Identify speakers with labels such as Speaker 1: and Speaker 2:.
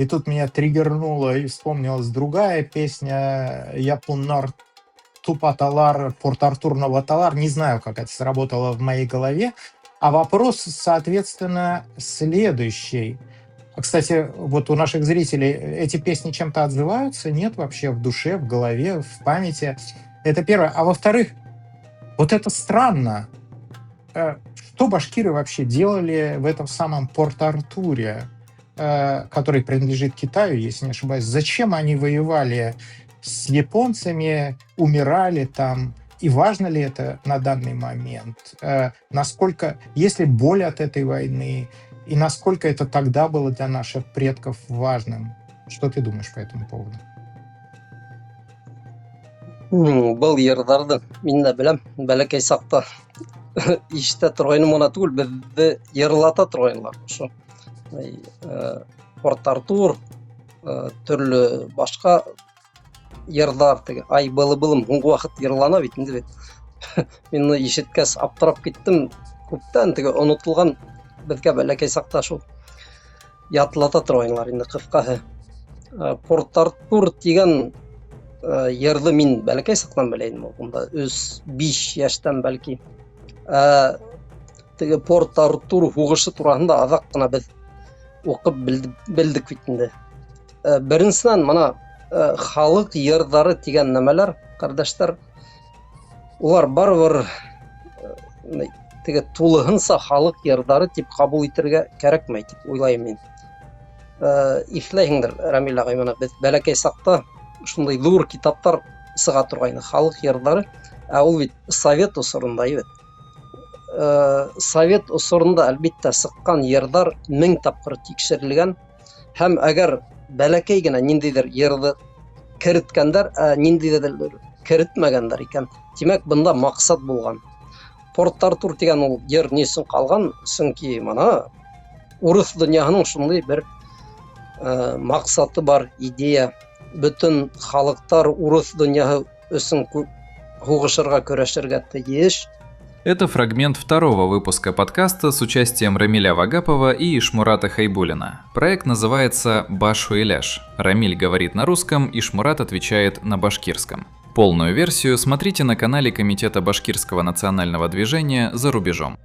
Speaker 1: И тут меня триггернуло, и вспомнилась другая песня «Япунар Тупаталар, Порт-Артур Новоталар». Не знаю, как это сработало в моей голове. А вопрос, соответственно, следующий. Кстати, вот у наших зрителей эти песни чем-то отзываются? Нет вообще в душе, в голове, в памяти? Это первое. А во-вторых, вот это странно. Что башкиры вообще делали в этом самом Порт-Артуре, который принадлежит Китаю, если не ошибаюсь? Зачем они воевали с японцами, умирали там? И важно ли это на данный момент? Насколько, есть ли боль от этой войны? И насколько это тогда было для наших предков важным? Что ты думаешь по этому поводу?
Speaker 2: Был йырҙарҙы мин дә беләм. Бәләкәй саҡта ишетә торғайным ғына түгел, беҙҙе йырлата торғайнылар. Ошо Порт-Артур, төрлө башҡа йырҙар, теге ай былы-былым һуңғы ваҡыт йырлана бит инде бит. Мин уны ишеткәс аптырап киттем. Күптән теге онотолған беҙгә бәләкәй саҡта шул ятлата торғайнылар инде ҡыҫҡаһы. Порт-Артур тигән йырҙы мин бәләкәй саҡтан беләйем, унда 3-5 йәштән бәлки. Теге Порт-Артур һуғышы тураһында аҙаҡ ҡына беҙ уҡып белдек бит инде. Беренсенән, мына халыҡ йырҙары тигән нәмәләр, ҡәрҙәштәр, улар барыбер теге тулыһынса халыҡ йырҙары тип ҡабул итергә кәрәкмәй тип уйлайым мин. Иҫләйһеңдер, Рәмил ағай, беҙ бәләкәй саҡта шундай ҙур китаптар сыға торғайны, халыҡ йырҙары, ә ул бит Совет осоронда бит. Совет осоронда әлбиттә сыҡҡан йырҙар 1000 тапҡыр тикшерелгән, һәм әгәр бәләкәй генә ниндәйҙер йырҙы кереткәндәр, ниндәйҙер керетмәгәндәр икән, тимәк, бында маҡсат булған. Порт-Артур тигән ул йыр ни өсөн ҡалған? Сөнки мана урыҫ донъяһының шундай бер маҡсаты бар, идея. Бөтөн халыҡтар урыҫ донъяһы өсөн һуғышырға, көрәшергә тейеш.
Speaker 3: Это фрагмент второго выпуска подкаста с участием Рамиля Вагапова и Ишмурата Хайбуллина. Проект называется «Башу-Иляш». Рамиль говорит на русском, Ишмурат отвечает на башкирском. Полную версию смотрите на канале Комитета Башкирского национального движения «За рубежом».